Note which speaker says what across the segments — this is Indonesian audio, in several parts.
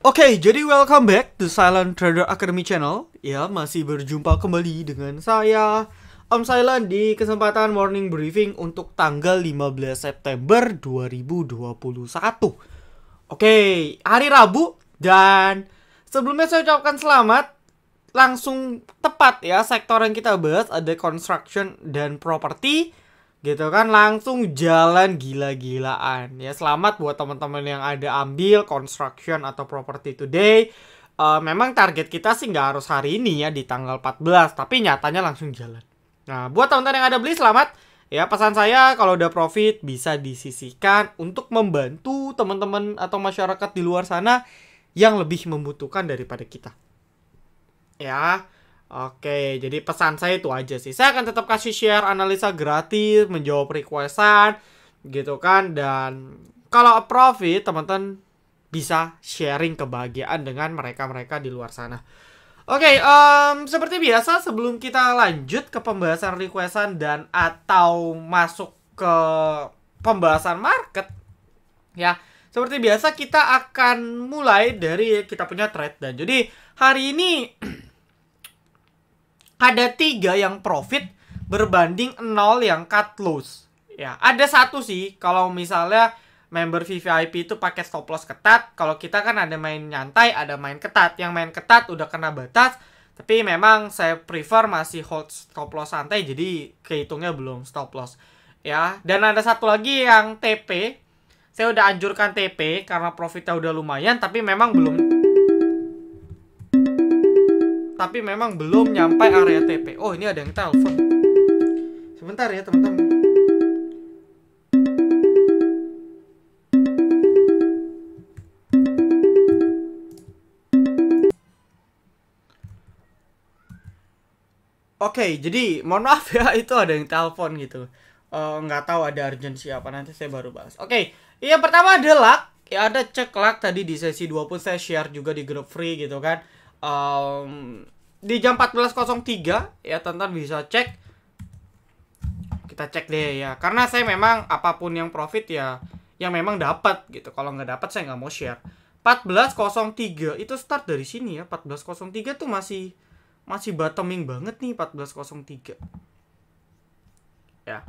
Speaker 1: Oke, jadi welcome back to Silent Trader Academy Channel. Ya, masih berjumpa kembali dengan saya, Om Silent, di kesempatan morning briefing untuk tanggal 15 September 2021. Oke, hari Rabu, dan sebelumnya saya ucapkan selamat. Langsung tepat ya, sektor yang kita bahas ada construction dan property, gitu kan, langsung jalan gila-gilaan ya. Selamat buat teman-teman yang ada ambil construction atau property today. Memang target kita sih nggak harus hari ini ya, di tanggal 14, tapi nyatanya langsung jalan. Nah, buat teman-teman yang ada beli, selamat ya. Pesan saya, kalau udah profit bisa disisihkan untuk membantu teman-teman atau masyarakat di luar sana yang lebih membutuhkan daripada kita ya. Oke, jadi pesan saya itu aja sih. Saya akan tetap kasih share analisa gratis, menjawab requestan, gitu kan. Dan kalau profit, teman-teman bisa sharing kebahagiaan dengan mereka-mereka di luar sana. Oke, seperti biasa sebelum kita lanjut ke pembahasan requestan dan atau masuk ke pembahasan market, ya, seperti biasa kita akan mulai dari kita punya trade. Dan jadi hari ini ada 3 yang profit berbanding 0 yang cut loss. Ya, ada satu sih kalau misalnya member VVIP itu pakai stop loss ketat. Kalau kita kan ada main nyantai, ada main ketat. Yang main ketat udah kena batas, tapi memang saya prefer masih hold stop loss santai, jadi kehitungnya belum stop loss. Ya, dan ada satu lagi yang TP. Saya udah anjurkan TP karena profitnya udah lumayan, tapi memang belum nyampe area TP. Oh, ini ada yang telepon. Sebentar ya, teman-teman. Oke, jadi mohon maaf ya, itu ada yang telepon gitu. Nggak tahu ada urgensi apa, nanti saya baru bahas. Oke, yang pertama ada luck. Ya, ada cek luck tadi di sesi 2 pun saya share juga di grup free gitu kan. Di jam 14.03 ya, teman-teman bisa cek. Kita cek deh ya, karena saya memang apapun yang profit ya yang memang dapat gitu. Kalau nggak dapat saya nggak mau share. 14.03 itu start dari sini ya. 14.03 tuh masih bottoming banget nih. 14.03 ya.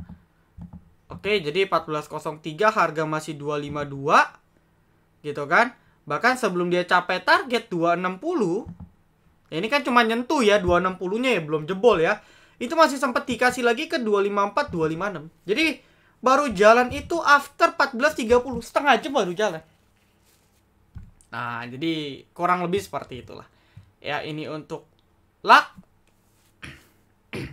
Speaker 1: Oke, jadi 14.03 harga masih 252 gitu kan. Bahkan sebelum dia capai target 260, ya ini kan cuma nyentuh ya, 260-nya ya, belum jebol ya. Itu masih sempat dikasih lagi ke 254, 256. Jadi baru jalan itu after 14.30, setengah jam baru jalan. Nah, jadi kurang lebih seperti itulah. Ya, ini untuk luck.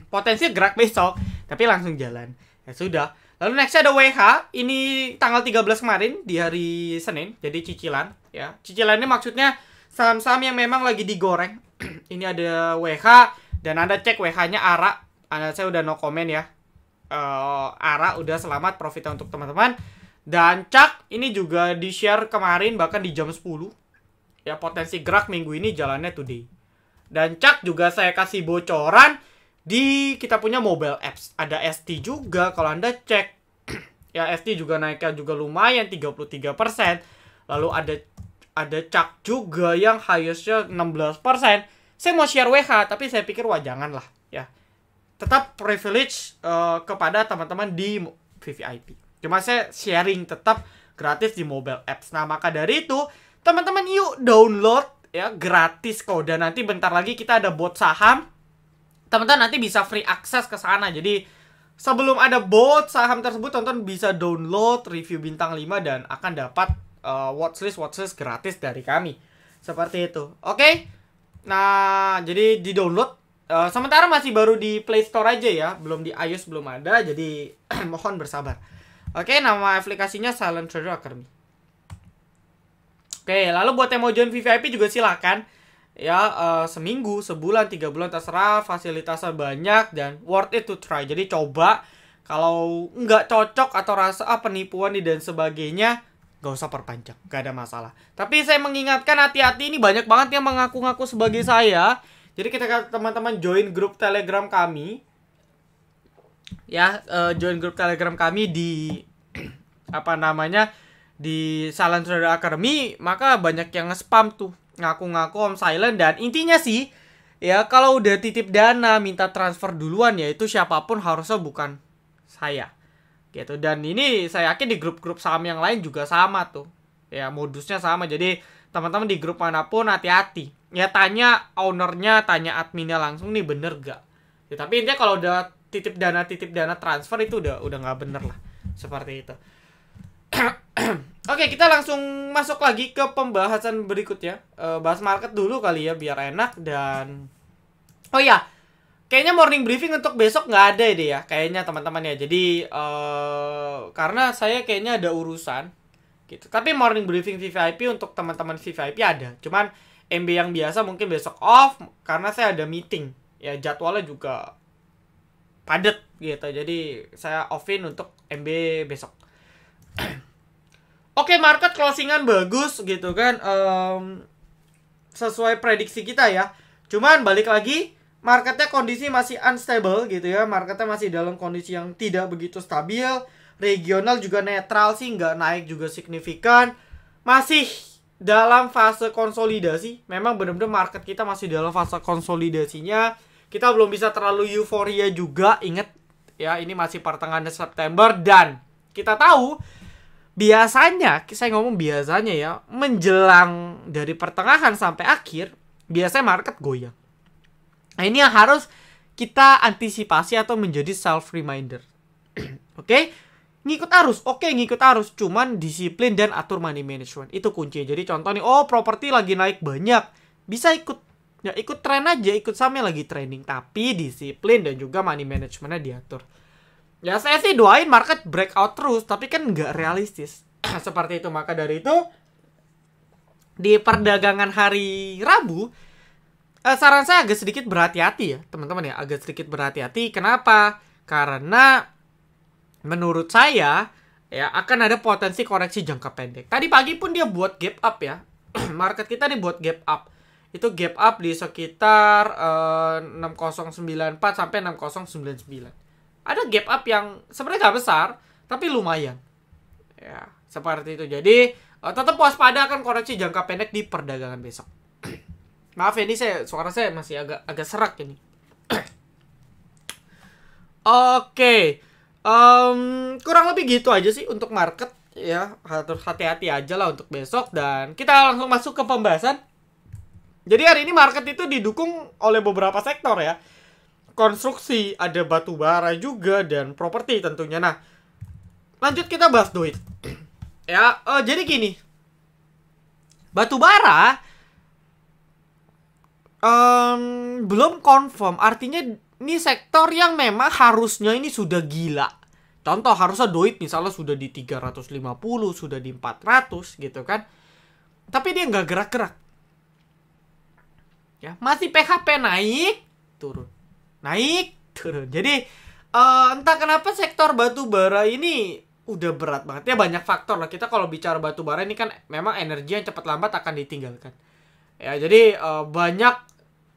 Speaker 1: Potensi gerak besok, tapi langsung jalan. Ya sudah. Lalu next ada WH. Ini tanggal 13 kemarin di hari Senin. Jadi cicilan ya. Cicilannya maksudnya saham-saham yang memang lagi digoreng. Ini ada WH dan Anda cek WH-nya ARA. Saya udah no comment ya. ARA udah, selamat profitnya untuk teman-teman. Dan CAK ini juga di-share kemarin bahkan di jam 10. Ya, potensi gerak minggu ini jalannya today. Dan CAK juga saya kasih bocoran di kita punya mobile apps. Ada ST juga kalau Anda cek. Ya, ST juga naiknya juga lumayan 33%. Lalu ada CAK juga yang highest-nya 16%. Saya mau share WH, tapi saya pikir wah janganlah ya. Tetap privilege kepada teman-teman di VVIP. Cuma saya sharing tetap gratis di mobile apps. Nah, maka dari itu teman-teman yuk download ya, gratis kok. Dan nanti bentar lagi kita ada bot saham. Teman-teman nanti bisa free akses ke sana. Jadi sebelum ada bot saham tersebut, teman-teman bisa download review bintang 5 dan akan dapat watchlist gratis dari kami. Seperti itu. Oke. Nah, jadi di download. Sementara masih baru di Play Store aja ya, belum di iOS, belum ada. Jadi mohon bersabar. Oke, nama aplikasinya Silent Trader Academy. Oke, lalu buat yang mau join VVIP juga silakan. Ya, seminggu, sebulan, 3 bulan terserah. Fasilitasnya banyak dan worth it to try. Jadi coba. Kalau nggak cocok atau rasa penipuan dan sebagainya, nggak usah perpanjang, nggak ada masalah. Tapi saya mengingatkan, hati-hati, ini banyak banget yang mengaku-ngaku sebagai saya. Jadi kita teman-teman join grup Telegram kami. Ya, join grup Telegram kami di apa namanya? di Silent Trader Academy, maka banyak yang nge-spam tuh, ngaku-ngaku Om Silent. Dan intinya sih, ya kalau udah titip dana minta transfer duluan ya itu siapapun harusnya bukan saya gitu. Dan ini saya yakin di grup-grup saham yang lain juga sama tuh. Ya modusnya sama. Jadi teman-teman di grup manapun hati-hati. Ya tanya ownernya, tanya adminnya langsung nih bener gak. Ya, tapi intinya kalau udah titip dana transfer itu udah nggak bener lah. Seperti itu. Oke, kita langsung masuk lagi ke pembahasan berikutnya. Bahas market dulu kali ya biar enak. Dan oh ya, kayaknya morning briefing untuk besok nggak ada deh ya, kayaknya teman-teman ya. Jadi karena saya kayaknya ada urusan gitu. Tapi morning briefing VVIP untuk teman-teman VVIP ada. Cuman MB yang biasa mungkin besok off karena saya ada meeting. Ya jadwalnya juga padat gitu. Jadi saya offin untuk MB besok. Oke, market closingan bagus gitu kan. Sesuai prediksi kita ya. Cuman balik lagi, marketnya kondisi masih unstable gitu ya. Marketnya masih dalam kondisi yang tidak begitu stabil. Regional juga netral sih, nggak naik juga signifikan. Masih dalam fase konsolidasi. Memang benar-benar market kita masih dalam fase konsolidasinya. Kita belum bisa terlalu euforia juga. Ingat ya, ini masih pertengahan September. Dan kita tahu biasanya, saya ngomong biasanya ya, menjelang dari pertengahan sampai akhir, biasanya market goyang. Nah ini yang harus kita antisipasi atau menjadi self reminder. Oke? Ngikut arus, oke ngikut arus, cuman disiplin dan atur money management. Itu kunci. Jadi contoh nih, oh properti lagi naik banyak, bisa ikut. Ya ikut tren aja, ikut sahamnya lagi trending, tapi disiplin dan juga money managementnya diatur. Ya saya sih doain market breakout terus, tapi kan nggak realistis. Seperti itu. Maka dari itu, di perdagangan hari Rabu, saran saya agak sedikit berhati-hati ya teman-teman ya, agak sedikit berhati-hati. Kenapa? Karena menurut saya ya akan ada potensi koreksi jangka pendek. Tadi pagi pun dia buat gap up ya. Market kita nih buat gap up. Itu gap up di sekitar 6094 sampai 6099. Ada gap up yang sebenarnya gak besar, tapi lumayan. Ya, seperti itu. Jadi tetap waspada akan koreksi jangka pendek di perdagangan besok. Maaf ya, ini suara saya masih agak serak ini. Oke. Kurang lebih gitu aja sih untuk market ya. Harus hati-hati aja lah untuk besok. Dan kita langsung masuk ke pembahasan. Jadi hari ini market itu didukung oleh beberapa sektor ya. Konstruksi, ada batu bara juga, dan properti tentunya. Nah, lanjut kita bahas duit. Ya, jadi gini. Batu bara belum confirm. Artinya ini sektor yang memang harusnya ini sudah gila. Contoh harusnya duit misalnya sudah di 350, sudah di 400 gitu kan. Tapi dia nggak gerak-gerak. Ya, masih PHP naik, turun. Naik, turun. Jadi entah kenapa sektor batu bara ini udah berat banget. Ya banyak faktor lah. Kita kalau bicara batu bara ini kan memang energi yang cepat lambat akan ditinggalkan. Ya, jadi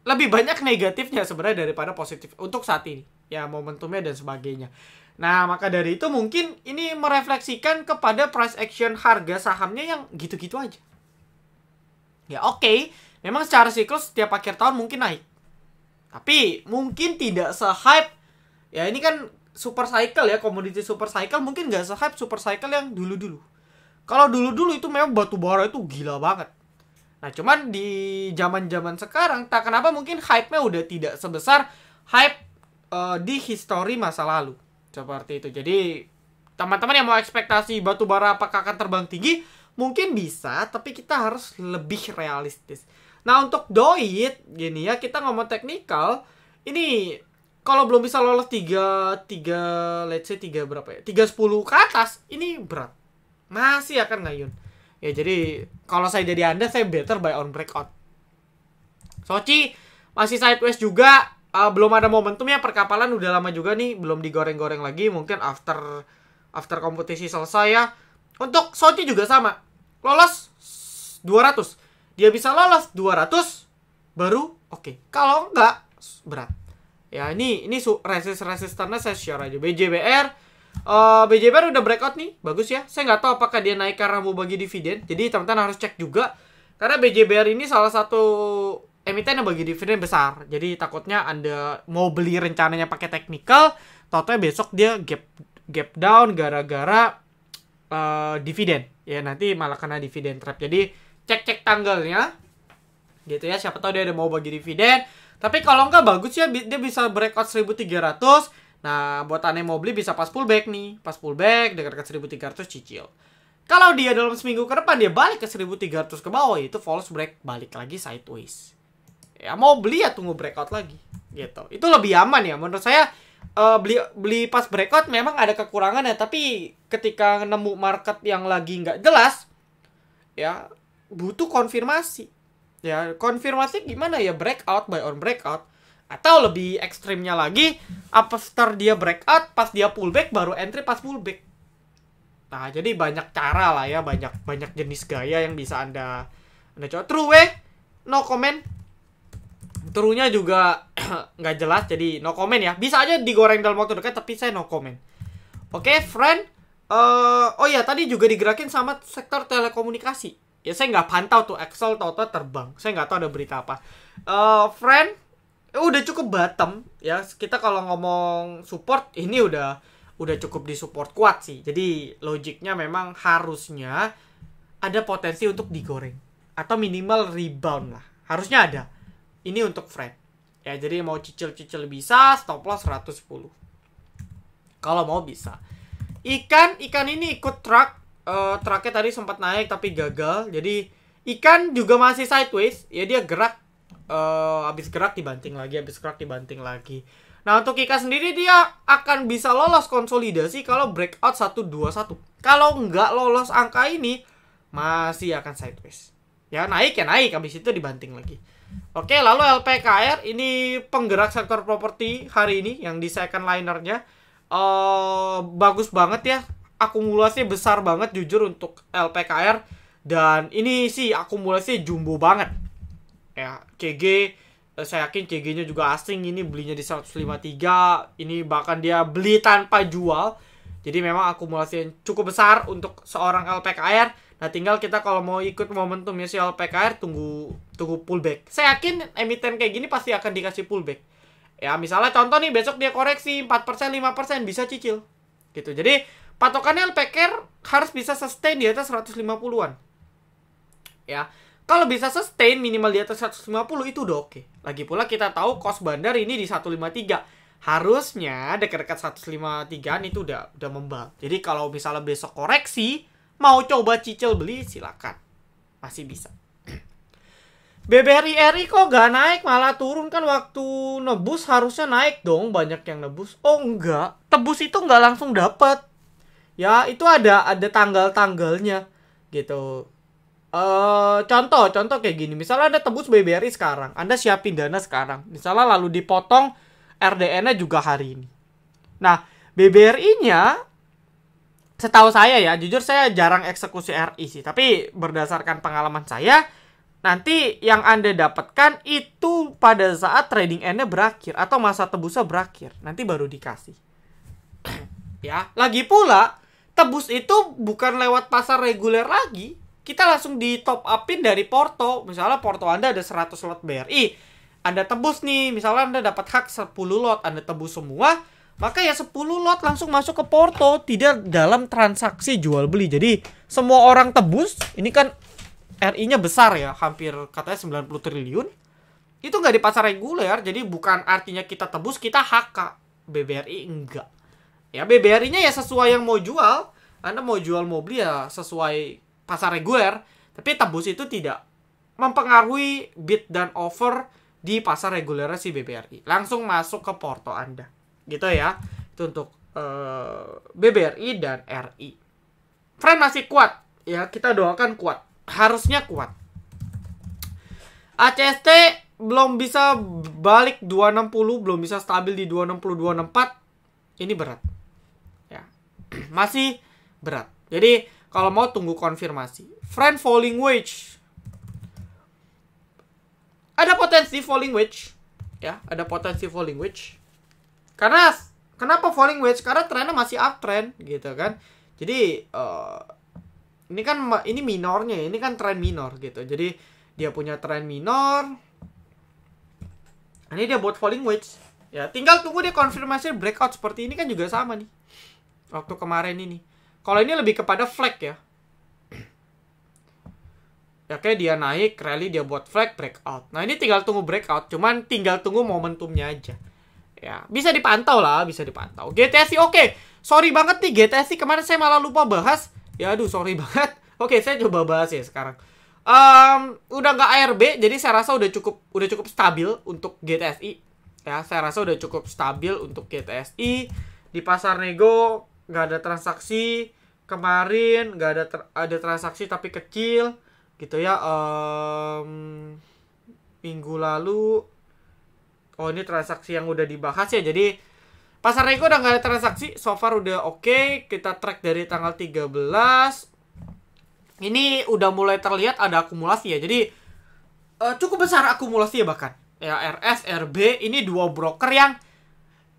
Speaker 1: lebih banyak negatifnya sebenarnya daripada positif untuk saat ini. Ya, momentumnya dan sebagainya. Nah, maka dari itu mungkin ini merefleksikan kepada price action harga sahamnya yang gitu-gitu aja. Ya, oke. Memang secara siklus setiap akhir tahun mungkin naik. Tapi mungkin tidak se-hype. Ya, ini kan super cycle ya, komoditi super cycle mungkin nggak se-hype super cycle yang dulu-dulu. Kalau dulu-dulu itu memang batu bara itu gila banget. Nah, cuman di zaman-zaman sekarang, tak kenapa mungkin hype-nya udah tidak sebesar hype di histori masa lalu. Seperti itu. Jadi, teman-teman yang mau ekspektasi batu bara apakah akan terbang tinggi, mungkin bisa, tapi kita harus lebih realistis. Nah, untuk doit, gini ya, kita ngomong teknikal, ini kalau belum bisa lolos 3 let's say 3 berapa ya? 310 ke atas, ini berat. Masih akan ngayun. Ya, jadi kalau saya jadi Anda, saya better buy on breakout. Soci masih sideways juga, belum ada momentumnya, perkapalan udah lama juga nih, belum digoreng-goreng lagi, mungkin after kompetisi selesai ya. Untuk Soci juga sama. Lolos 200. Dia bisa lolos 200 baru oke. Kalau enggak berat. Ya, ini resistannya saya share aja. BJBR BJBR udah breakout nih, bagus ya. Saya nggak tahu apakah dia naik karena mau bagi dividen. Jadi teman-teman harus cek juga. Karena BJBR ini salah satu emiten yang bagi dividen besar. Jadi takutnya Anda mau beli rencananya pakai technical, tahu-tahu besok dia gap down gara-gara dividen. Ya nanti malah kena dividen trap. Jadi cek tanggalnya. Gitu ya, siapa tahu dia ada mau bagi dividen. Tapi kalau enggak bagus ya, dia bisa breakout 1300. Nah, buat Anda yang mau beli bisa pas pullback nih. Pas pullback dekat 1300 cicil. Kalau dia dalam seminggu ke depan dia balik ke 1300 ke bawah, itu false break, balik lagi sideways. Ya mau beli ya tunggu breakout lagi. Gitu. Itu lebih aman ya menurut saya. Beli pas breakout memang ada kekurangan ya, tapi ketika nemu market yang lagi nggak jelas ya butuh konfirmasi. Ya, konfirmasi gimana ya? Breakout, buy on breakout. Atau lebih ekstrimnya lagi, after dia breakout, pas dia pullback, baru entry pas pullback. Nah, jadi banyak cara lah ya. Banyak jenis gaya yang bisa Anda coba. True way, no comment. True-nya juga nggak jelas, jadi no comment ya. Bisa aja digoreng dalam waktu dekat, tapi saya no comment. Oke, friend. Oh ya, tadi juga digerakin sama sektor telekomunikasi. Ya saya nggak pantau tuh Excel tau-tau terbang. Saya nggak tahu ada berita apa. Friend, udah cukup bottom ya. Kita kalau ngomong support ini udah cukup di support kuat sih. Jadi logiknya memang harusnya ada potensi untuk digoreng atau minimal rebound lah. Harusnya ada. Ini untuk friend. Ya jadi mau cicil-cicil bisa, stop loss 110. Kalau mau bisa. Ikan ini ikut track. Tracknya tadi sempat naik tapi gagal. Jadi ikan juga masih sideways. Ya dia gerak. Habis gerak dibanting lagi. Nah untuk ikan sendiri dia akan bisa lolos konsolidasi kalau breakout 121. Kalau nggak lolos angka ini masih akan sideways. Ya naik, habis itu dibanting lagi. Oke, lalu LPKR ini penggerak sektor properti hari ini yang di second linernya. Bagus banget ya. Akumulasinya besar banget jujur untuk LPKR. Dan ini sih akumulasinya jumbo banget. Ya, CG, saya yakin CG-nya juga asing. Ini belinya di 153. Ini bahkan dia beli tanpa jual. Jadi memang akumulasinya cukup besar untuk seorang LPKR. Nah tinggal kita kalau mau ikut momentumnya si LPKR tunggu pullback. Saya yakin emiten kayak gini pasti akan dikasih pullback. Ya misalnya contoh nih besok dia koreksi 4%, 5% bisa cicil. Gitu. Jadi patokannya LPKR harus bisa sustain di atas 150-an. Ya. Kalau bisa sustain minimal di atas 150 itu udah oke. Lagi pula kita tahu cost bandar ini di 153. Harusnya dekat-dekat 153-an itu udah membal. Jadi kalau misalnya besok koreksi, mau coba cicil beli silakan. Masih bisa. BBRI RI kok gak naik malah turun kan waktu nebus harusnya naik dong, banyak yang nebus. Oh enggak, tebus itu nggak langsung dapat. Ya itu ada tanggal-tanggalnya gitu. Contoh kayak gini. Misalnya Anda tebus BBRI sekarang, Anda siapin dana sekarang. Misalnya lalu dipotong RDN-nya juga hari ini. Nah, BBRI-nya setahu saya ya, jujur saya jarang eksekusi RI sih, tapi berdasarkan pengalaman saya, nanti yang Anda dapatkan itu pada saat trading end-nya berakhir atau masa tebusnya berakhir, nanti baru dikasih. Ya, lagi pula tebus itu bukan lewat pasar reguler lagi. Kita langsung di top upin dari porto. Misalnya porto Anda ada 100 lot BRI. Anda tebus nih, misalnya Anda dapat hak 10 lot, Anda tebus semua, maka ya 10 lot langsung masuk ke porto, tidak dalam transaksi jual beli. Jadi semua orang tebus, ini kan RI-nya besar ya, hampir katanya 90 triliun. Itu nggak di pasar reguler, jadi bukan artinya kita tebus, kita HK. BBRI enggak. Ya BBRI-nya ya sesuai yang mau jual. Anda mau jual mau beli ya sesuai pasar reguler. Tapi tebus itu tidak mempengaruhi bid dan offer di pasar reguler si BBRI. Langsung masuk ke porto Anda. Gitu ya. Itu untuk BBRI dan RI. Friend masih kuat. Ya kita doakan kuat. Harusnya kuat. ACST belum bisa balik 260, belum bisa stabil di 260 264. Ini berat. Ya. Masih berat. Jadi kalau mau tunggu konfirmasi. Friend falling wedge. Ada potensi falling wedge. Ya, ada potensi falling wedge. Karena Kenapa falling wedge? Karena trennya masih uptrend gitu kan. Jadi ini kan ini minornya, ini kan tren minor gitu. Jadi dia punya tren minor. Ini dia buat falling wedge. Ya, tinggal tunggu dia konfirmasi breakout seperti ini kan juga sama nih. Waktu kemarin ini. Kalau ini lebih kepada flag ya. Ya kayak dia naik, rally dia buat flag, breakout. Nah ini tinggal tunggu breakout, cuman tinggal tunggu momentumnya aja. Ya, bisa dipantau lah, bisa dipantau. GTSI oke. Sorry banget nih GTSI kemarin saya malah lupa bahas. Ya aduh, sorry banget. Oke, saya coba bahas ya sekarang. Udah nggak ARB, jadi saya rasa udah cukup stabil untuk GTSI. Ya, saya rasa udah cukup stabil untuk GTSI. Di pasar nego nggak ada transaksi. Kemarin nggak ada transaksi tapi kecil. Gitu ya, minggu lalu ini transaksi yang udah dibahas ya. Jadi pasar nego udah nggak ada transaksi, so far udah oke. Kita track dari tanggal 13. Ini udah mulai terlihat ada akumulasi ya. Jadi cukup besar akumulasi ya bahkan. Ya RS, RB ini dua broker yang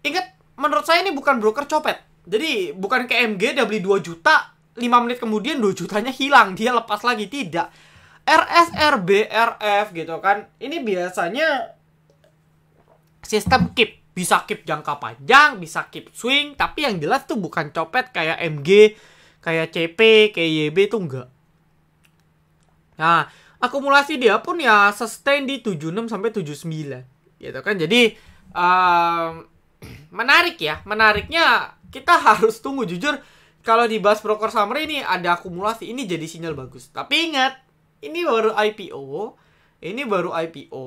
Speaker 1: ingat, menurut saya ini bukan broker copet. Jadi bukan KMG dia beli 2 juta, 5 menit kemudian 2 jutanya hilang, dia lepas lagi, tidak. RS, RB, RF gitu kan. Ini biasanya sistem keep. Bisa keep jangka panjang, bisa keep swing. Tapi yang jelas tuh bukan copet kayak MG, kayak CP, kayak YB tuh enggak. Nah, akumulasi dia pun ya sustain di 76 sampai 79. Gitu kan. Jadi menarik ya. Menariknya kita harus tunggu, jujur. Kalau dibahas broker summary ini ada akumulasi, ini jadi sinyal bagus. Tapi ingat, ini baru IPO. Ini baru IPO.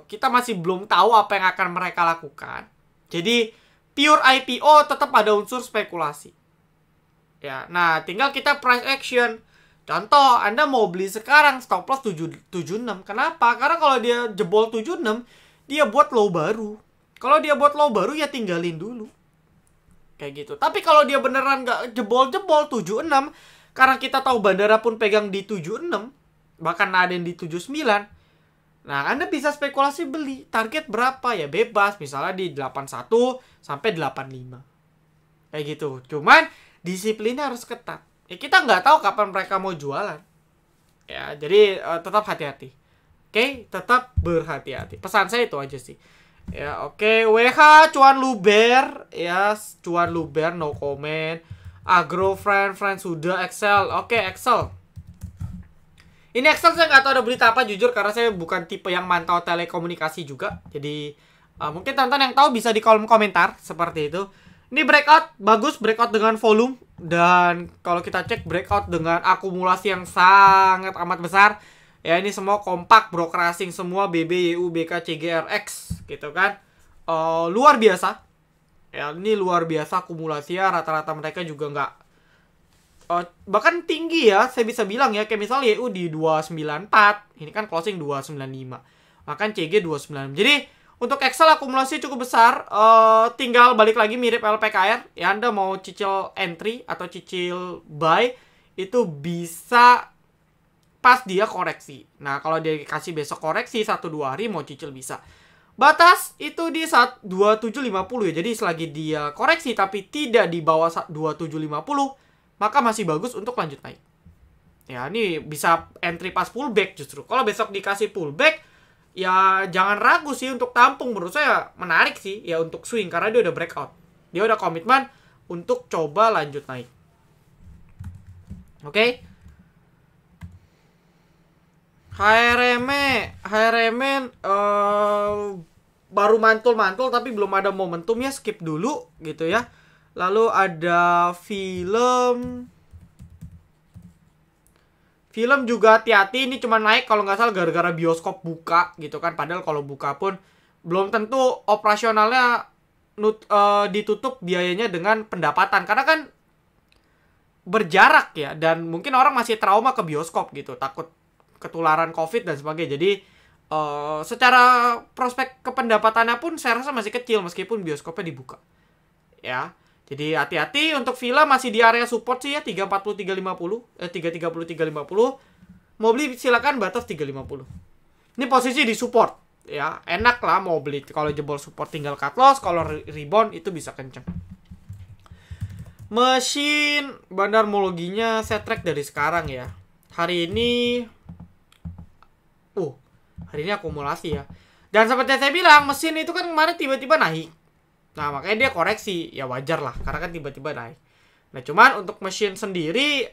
Speaker 1: Kita masih belum tahu apa yang akan mereka lakukan. Jadi pure IPO tetap ada unsur spekulasi. Ya, nah tinggal kita price action. Contoh, Anda mau beli sekarang stop loss 76. Kenapa? Karena kalau dia jebol 76, dia buat low baru. Kalau dia buat low baru ya tinggalin dulu. Kayak gitu. Tapi kalau dia beneran nggak jebol-jebol 76, karena kita tahu bandara pun pegang di 76, bahkan ada yang di 79. Nah, Anda bisa spekulasi beli. Target berapa ya? Bebas. Misalnya di 81 sampai 85. Kayak gitu. Cuman disiplinnya harus ketat. Ya, kita nggak tahu kapan mereka mau jualan. Ya, jadi tetap hati-hati. Oke, tetap berhati-hati. Pesan saya itu aja sih. Ya, oke. WH cuan luber. Ya, cuan luber, no comment. Agro, friend sudah. Excel. Oke, Excel. Ini Excel saya nggak tahu ada berita apa, jujur, karena saya bukan tipe yang mantau telekomunikasi juga. Jadi mungkin teman-teman yang tahu bisa di kolom komentar seperti itu. Ini breakout bagus, breakout dengan volume, dan kalau kita cek breakout dengan akumulasi yang sangat amat besar. Ya ini semua kompak, broker asing semua, BB, YU, BK, CGRX gitu kan. Luar biasa. Ya ini luar biasa akumulasinya, rata-rata mereka juga nggak bahkan tinggi ya, saya bisa bilang ya, kayak misalnya YU di 294, ini kan closing 295, bahkan CG 296. Jadi untuk Excel akumulasi cukup besar. Tinggal balik lagi mirip LPKR ya, Anda mau cicil entry atau cicil buy itu bisa pas dia koreksi. Nah kalau dia kasih besok koreksi 1-2 hari mau cicil bisa. Batas itu di 2750 ya, jadi selagi dia koreksi tapi tidak di bawah 2750, maka masih bagus untuk lanjut naik. Ya, ini bisa entry pas pullback justru. Kalau besok dikasih pullback, ya jangan ragu sih untuk tampung. Menurut saya menarik sih ya untuk swing, karena dia udah breakout. Dia udah komitmen untuk coba lanjut naik. Oke. HRM baru mantul-mantul tapi belum ada momentumnya, skip dulu gitu ya. Lalu ada film juga hati-hati, ini cuma naik kalau nggak salah gara-gara bioskop buka gitu kan. Padahal kalau buka pun belum tentu operasionalnya ditutup biayanya dengan pendapatan. Karena kan berjarak ya, dan mungkin orang masih trauma ke bioskop gitu, takut ketularan COVID dan sebagainya. Jadi secara prospek kependapatannya pun saya rasa masih kecil meskipun bioskopnya dibuka. Ya. Jadi hati-hati, untuk film masih di area support sih ya, 340 350, 330 350. Mau beli silakan batas 350. Ini posisi di support ya. Enak lah mau beli, kalau jebol support tinggal cut loss, kalau rebound itu bisa kenceng. Mesin bandarmologinya saya track dari sekarang ya. Hari ini hari ini akumulasi ya. Dan seperti saya bilang, mesin itu kan kemarin tiba-tiba naik. Nah, makanya dia koreksi. Ya wajar lah, karena kan tiba-tiba naik. Nah, cuman untuk mesin sendiri,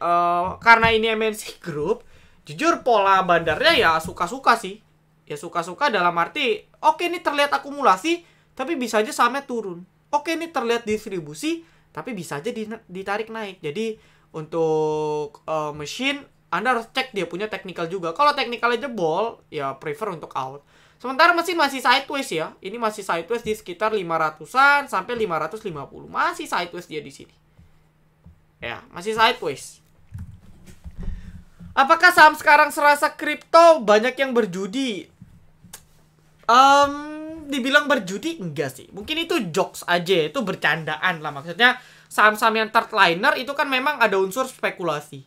Speaker 1: karena ini MNC Group, jujur pola bandarnya ya suka-suka sih. Ya suka-suka dalam arti, oke ini terlihat akumulasi, tapi bisa aja sahamnya turun. Oke ini terlihat distribusi, tapi bisa aja ditarik naik. Jadi, untuk mesin, Anda harus cek dia punya technical juga. Kalau technicalnya jebol, ya prefer untuk out. Sementara mesin masih sideways ya. Ini masih sideways di sekitar 500-an sampai 550. Masih sideways dia di sini. Ya, masih sideways. Apakah saham sekarang serasa kripto banyak yang berjudi? Dibilang berjudi enggak sih. Mungkin itu jokes aja, itu bercandaan lah. Maksudnya saham-saham yang third liner itu kan memang ada unsur spekulasi.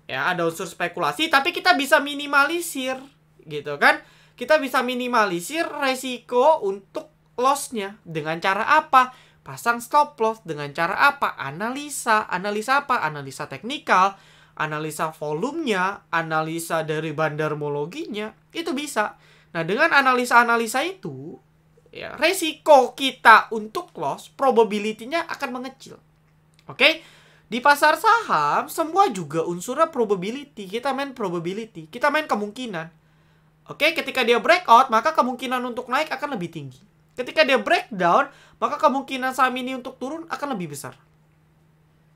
Speaker 1: Ya, ada unsur spekulasi, tapi kita bisa minimalisir gitu kan. Kita bisa minimalisir resiko untuk loss-nya. Dengan cara apa? Pasang stop loss. Dengan cara apa? Analisa. Analisa apa? Analisa teknikal, analisa volumenya, analisa dari bandarmologinya. Itu bisa. Nah, dengan analisa-analisa itu, ya, resiko kita untuk loss, probability-nya akan mengecil. Oke? Di pasar saham, semua juga unsurnya probability. Kita main probability. Kita main kemungkinan. Oke, ketika dia breakout, maka kemungkinan untuk naik akan lebih tinggi. Ketika dia breakdown, maka kemungkinan saham ini untuk turun akan lebih besar.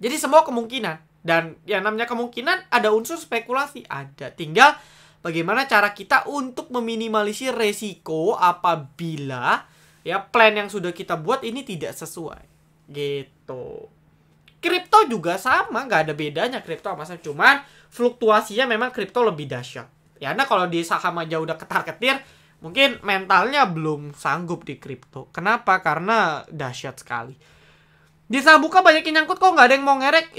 Speaker 1: Jadi semua kemungkinan. Dan yang namanya kemungkinan ada unsur spekulasi. Ada. Tinggal bagaimana cara kita untuk meminimalisir resiko apabila ya plan yang sudah kita buat ini tidak sesuai. Gitu. Kripto juga sama, nggak ada bedanya kripto sama saham. Cuman fluktuasinya memang kripto lebih dahsyat. Ya, Anda kalau di saham aja udah ketar-ketir, mungkin mentalnya belum sanggup di kripto. Kenapa? Karena dahsyat sekali. Di saham Buka banyak yang nyangkut kok nggak ada yang mau ngerek.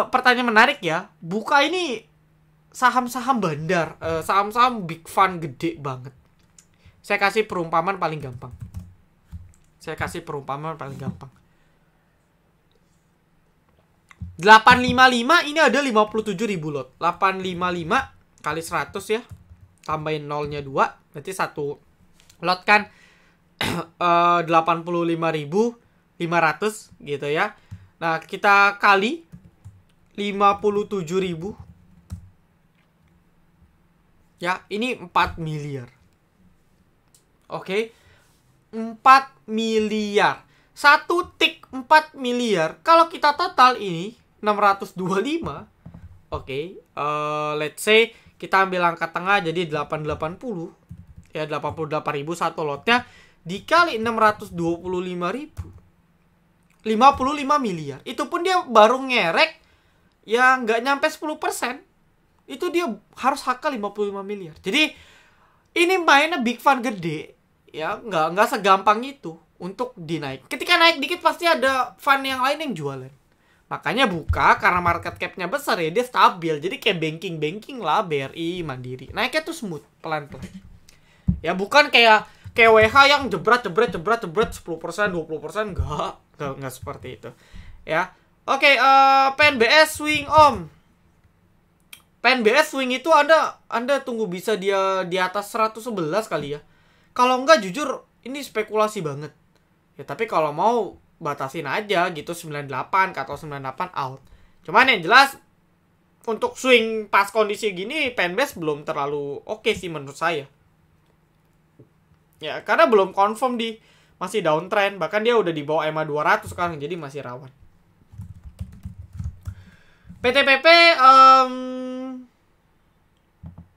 Speaker 1: Pertanyaan menarik ya. Buka ini saham-saham bandar, saham-saham big fund gede banget. Saya kasih perumpamaan paling gampang. 855 ini ada 57.000 lot. 855 kali 100 ya. Tambahin nolnya 2. Berarti satu lot kan 85.500 gitu ya. Nah, kita kali 57.000. Ya, ini 4 miliar. Oke. 4 miliar. Satu tik 4 miliar. Kalau kita total ini 625. Oke. Let's say kita ambil angka tengah jadi 880. Ya 88.000 satu lotnya dikali 625.000. 55 miliar. Itu pun dia baru ngerek ya nggak nyampe 10%. Itu dia harus HK 55 miliar. Jadi ini mainnya big fund gede. Ya nggak segampang itu untuk dinaik. Ketika naik dikit pasti ada fund yang lain yang jualan. Makanya Buka karena market cap-nya besar ya dia stabil. Jadi kayak banking lah, BRI, Mandiri. Naiknya tuh smooth, pelan-pelan. Ya bukan kayak WH yang jebret 10%, 20%, enggak seperti itu. Ya. Oke, PNBS swing Om. PNBS swing itu Anda tunggu bisa dia di atas 111 kali ya. Kalau enggak jujur ini spekulasi banget. Ya tapi kalau mau batasin aja gitu 98 atau 98 out. Cuman yang jelas untuk swing pas kondisi gini PNBS belum terlalu oke sih menurut saya. Ya karena belum confirm masih downtrend, bahkan dia udah di bawah EMA 200 sekarang jadi masih rawan. PTPP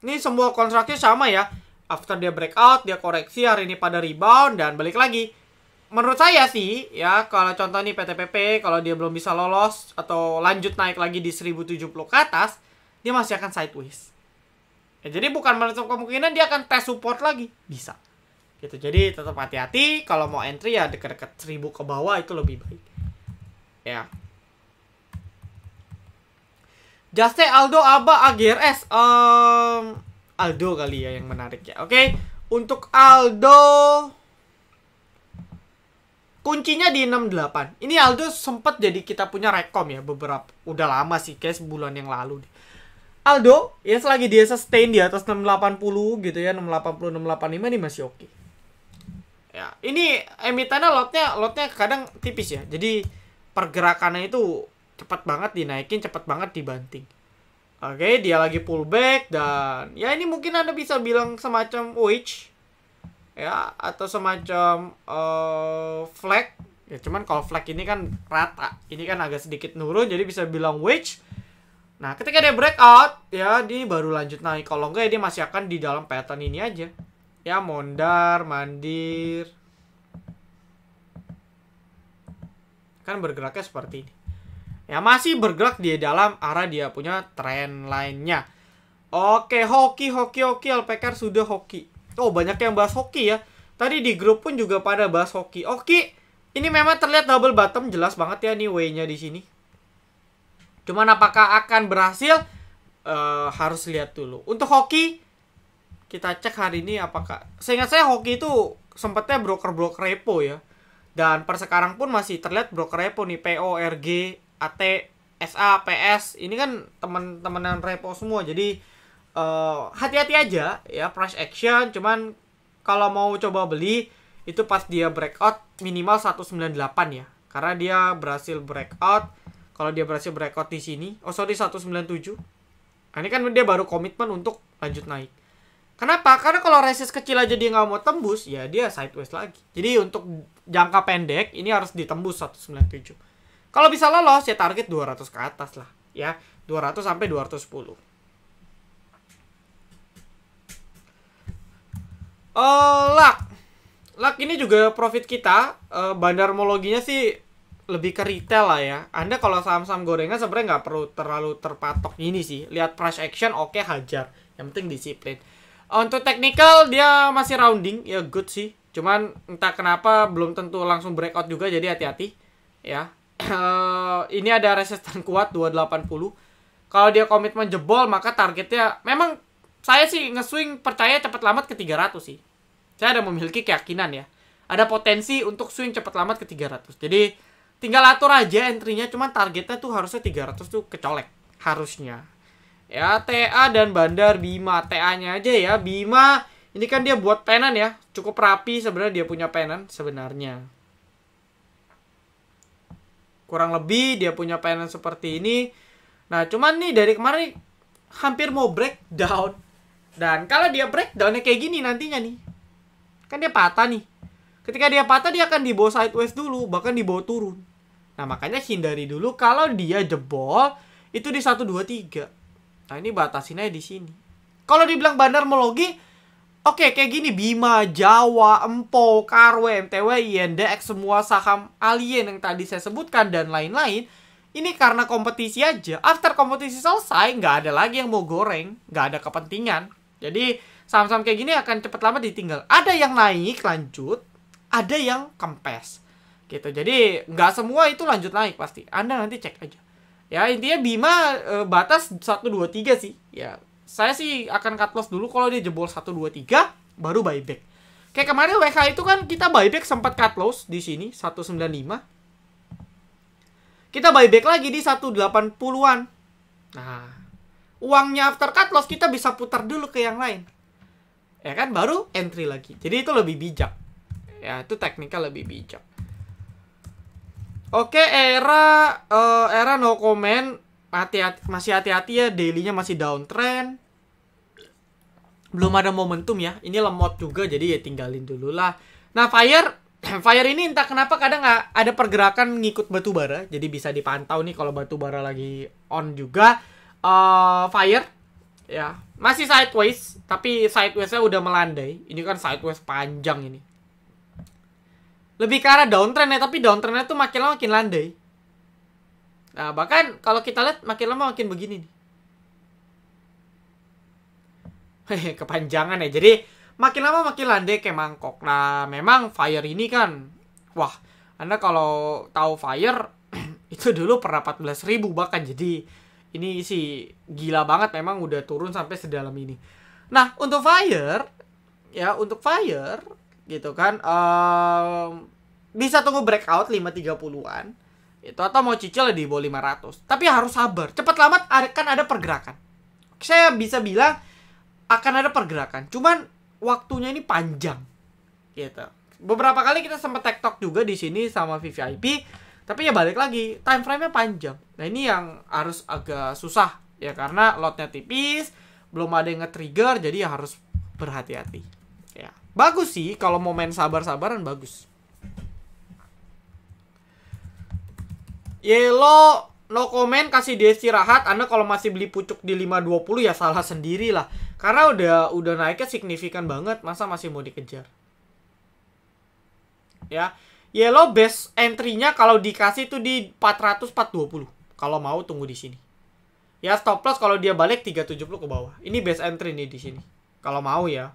Speaker 1: ini semua kontraknya sama ya. After dia breakout, dia koreksi, hari ini pada rebound dan balik lagi. Menurut saya sih, ya kalau contoh nih PTPP, kalau dia belum bisa lolos atau lanjut naik lagi di 1070 ke atas, dia masih akan sideways. Ya, jadi bukan menutup kemungkinan dia akan test support lagi, bisa. Gitu. Jadi tetap hati-hati, kalau mau entry ya dekat-dekat 1000 ke bawah itu lebih baik. Ya. Juste, Aldo, Aba, AGRS, Aldo kali ya yang menarik ya. Oke, untuk Aldo kuncinya di 68. Ini Aldo sempat jadi kita punya rekom ya beberapa, udah lama sih, kayak sebulan yang lalu. Aldo ya selagi dia sustain di atas 680 gitu ya, 680 685 ini masih oke. Ya, ini emitennya lotnya kadang tipis ya. Jadi pergerakannya itu cepat banget dinaikin, cepat banget dibanting. Oke, dia lagi pullback dan ya ini mungkin Anda bisa bilang semacam wedge ya, atau semacam flag. Ya cuman kalau flag ini kan rata, ini kan agak sedikit nurun, jadi bisa bilang wedge. Nah, ketika dia breakout, ya dia baru lanjut naik. Kalau enggak, ya dia masih akan di dalam pattern ini aja. Ya, mondar, mandir. Kan bergeraknya seperti ini. Ya, masih bergerak di dalam arah dia punya trend line-nya. Oke, hoki. LPKR sudah hoki. Oh, banyak yang bahas hoki ya. Tadi di grup pun juga pada bahas hoki. Oke, ini memang terlihat double bottom. Jelas banget ya nih W-nya di sini. Cuman apakah akan berhasil? Harus lihat dulu. Untuk hoki, kita cek hari ini apakah. Seingat saya hoki itu sempatnya broker-broker repo ya. Dan per sekarang pun masih terlihat broker repo nih. PO, RG, AT, SA, PS. Ini kan teman-temanan repo semua. Jadi hati-hati aja ya, price action. Cuman kalau mau coba beli, itu pas dia breakout minimal 198 ya. Karena dia berhasil breakout. Kalau dia berhasil breakout di sini, 197. Nah, ini kan dia baru komitmen untuk lanjut naik. Kenapa? Karena kalau resist kecil aja dia nggak mau tembus, ya dia sideways lagi. Jadi untuk jangka pendek, ini harus ditembus 197. Kalau bisa lolos, ya target 200 ke atas lah. Ya, 200 sampai 210. Luck ini juga profit kita. Bandarmologinya sih lebih ke retail lah ya. Anda kalau saham-saham gorengan sebenarnya nggak perlu terlalu terpatok ini sih. Lihat price action, oke, hajar. Yang penting disiplin. Untuk technical dia masih rounding, ya good sih. Cuman entah kenapa belum tentu langsung breakout juga, jadi hati-hati ya. Ini ada resisten kuat 280. Kalau dia komitmen jebol, maka targetnya memang saya sih nge-swing percaya cepat lambat ke 300 sih. Saya ada memiliki keyakinan ya. Ada potensi untuk swing cepat lambat ke 300. Jadi tinggal atur aja entry-nya, cuman targetnya tuh harusnya 300 tuh kecolek. Harusnya. Ya, TA dan Bandar Bima. TA-nya aja ya. Bima, ini kan dia buat pennant ya. Cukup rapi sebenarnya dia punya pennant sebenarnya. Kurang lebih dia punya pennant seperti ini. Nah, cuman nih dari kemarin hampir mau breakdown. Dan kalau dia breakdownnya kayak gini nantinya nih. Kan dia patah nih. Ketika dia patah, dia akan dibawa sideways dulu. Bahkan dibawa turun. Nah, makanya hindari dulu kalau dia jebol itu di 123. Nah, ini batasin aja di sini. Kalau dibilang bandarmologi, oke, kayak gini Bima, Jawa, Empo, Karwe, MTW, INDX, semua saham alien yang tadi saya sebutkan dan lain-lain. Ini karena kompetisi aja. After kompetisi selesai, nggak ada lagi yang mau goreng, nggak ada kepentingan. Jadi saham-saham kayak gini akan cepat lama ditinggal. Ada yang naik lanjut, ada yang kempes. Gitu. Jadi nggak semua itu lanjut naik pasti. Anda nanti cek aja. Ya, intinya Bima batas 123 sih. Ya, saya sih akan cut loss dulu kalau dia jebol 123 baru buyback. Kayak kemarin WH itu kan kita buyback sempat cut loss di sini 195. Kita buyback lagi di 180-an. Nah, uangnya after cut loss kita bisa putar dulu ke yang lain. Ya kan, baru entry lagi. Jadi itu lebih bijak. Ya, itu teknikal lebih bijak. Oke, era no comment. Masih hati-hati ya, daily-nya masih downtrend. Belum ada momentum ya. Ini lemot juga, jadi ya tinggalin dulu lah. Nah, Fire ini entah kenapa kadang nggak ada pergerakan ngikut batu bara. Jadi bisa dipantau nih kalau batu bara lagi on juga. Fire ya masih sideways, tapi sideways-nya udah melandai. Ini kan sideways panjang ini. Lebih ke arah downtrend ya, tapi downtrend-nya tuh makin lama makin landai. Nah, bahkan kalau kita lihat makin lama makin begini nih. Hehe, kepanjangan ya. Jadi makin lama makin landai kayak mangkok. Nah, memang Fire ini kan, wah, Anda kalau tahu Fire itu dulu pernah 14.000 bahkan. Jadi ini sih gila banget, memang udah turun sampai sedalam ini. Nah, untuk Fire gitu kan, bisa tunggu breakout 530-an. Itu atau mau cicil di bawah 500. Tapi harus sabar. Cepat lambat akan ada pergerakan. Saya bisa bilang akan ada pergerakan. Cuman waktunya ini panjang. Gitu. Beberapa kali kita sempat TikTok juga di sini sama VVIP, tapi ya balik lagi, time frame-nya panjang. Nah, ini yang harus agak susah ya karena lotnya tipis, belum ada yang nge-trigger, jadi ya harus berhati-hati. Ya, bagus sih kalau mau main sabar-sabaran bagus. Yellow no comment, kasih dia istirahat. Anda kalau masih beli pucuk di 520 ya salah sendiri lah. Karena udah naiknya signifikan banget, masa masih mau dikejar. Ya. Yellow best entry-nya kalau dikasih tuh di 400 420. Kalau mau tunggu di sini. Ya stop loss kalau dia balik 370 ke bawah. Ini best entry nih di sini. Kalau mau ya.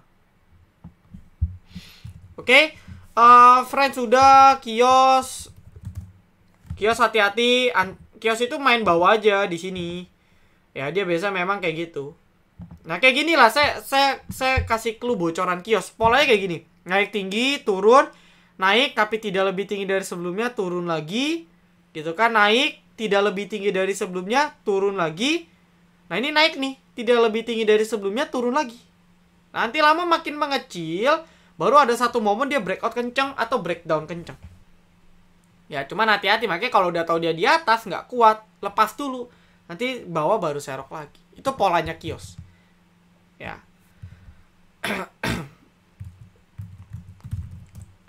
Speaker 1: Oke. Friends sudah, kios hati-hati. Kios itu main bawah aja di sini. Ya dia biasa memang kayak gitu. Nah kayak gini lah, saya kasih clue bocoran kios. Polanya kayak gini. Naik tinggi, turun, naik tapi tidak lebih tinggi dari sebelumnya, turun lagi. Gitu kan, naik tidak lebih tinggi dari sebelumnya, turun lagi. Nah ini naik nih, tidak lebih tinggi dari sebelumnya, turun lagi. Nanti lama makin mengecil, baru ada satu momen dia breakout kenceng atau breakdown kenceng. Ya cuman hati-hati, makanya kalau udah tahu dia di atas nggak kuat, lepas dulu. Nanti bawah baru serok lagi. Itu polanya kios. Ya.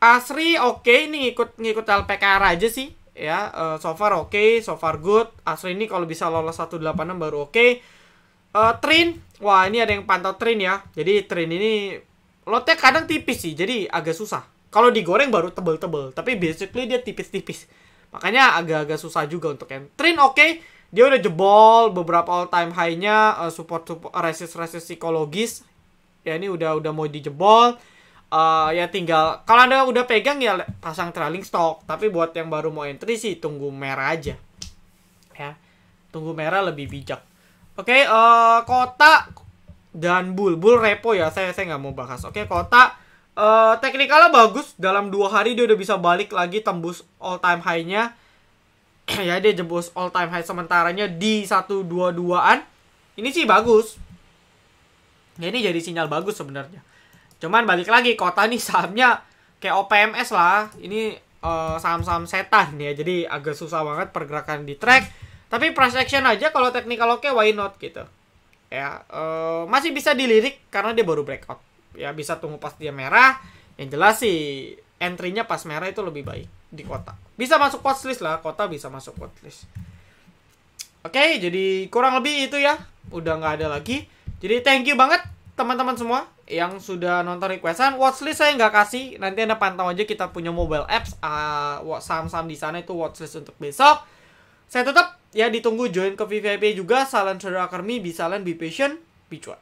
Speaker 1: Asri oke, ini ngikut LPKR aja sih. Ya, so far oke, so far good. Asri ini kalau bisa lolos 186 baru oke. Trin, wah ini ada yang pantau Trin ya. Jadi Trin ini lotnya kadang tipis sih, jadi agak susah. Kalau digoreng baru tebel-tebel, tapi basically dia tipis-tipis. Makanya agak-agak susah juga untuk yang Trin oke. Dia udah jebol beberapa all time high-nya, support resist psikologis. Ya ini udah mau dijebol. Ya tinggal kalau Anda udah pegang ya pasang trailing stock. Tapi buat yang baru mau entry sih tunggu merah aja. Ya. Tunggu merah lebih bijak. Oke, Kota dan Bull repo ya. Saya nggak mau bahas. Oke, Kota teknikalnya bagus. Dalam 2 hari dia udah bisa balik lagi tembus all time high-nya. Ya dia jebus all time high sementaranya di 122-an. Ini sih bagus. Ya ini jadi sinyal bagus sebenarnya. Cuman balik lagi, Kota nih sahamnya kayak OPMS lah. Ini saham-saham setan ya. Jadi agak susah banget pergerakan di track. Tapi price action aja kalau technical oke, why not gitu. Ya, masih bisa dilirik karena dia baru breakout. Ya bisa tunggu pas dia merah. Yang jelas sih entry-nya pas merah itu lebih baik di Kota. Bisa masuk watchlist lah, Kota bisa masuk watchlist. Oke, jadi kurang lebih itu ya. Udah nggak ada lagi. Jadi thank you banget teman-teman semua yang sudah nonton requestan. Watchlist saya nggak kasih. Nanti Anda pantau aja, kita punya mobile apps. Saham-saham di sana itu watchlist untuk besok. Saya tetap ya ditunggu join ke VVIP juga. Silent Trader Academy, be silent, be patient, be cuan.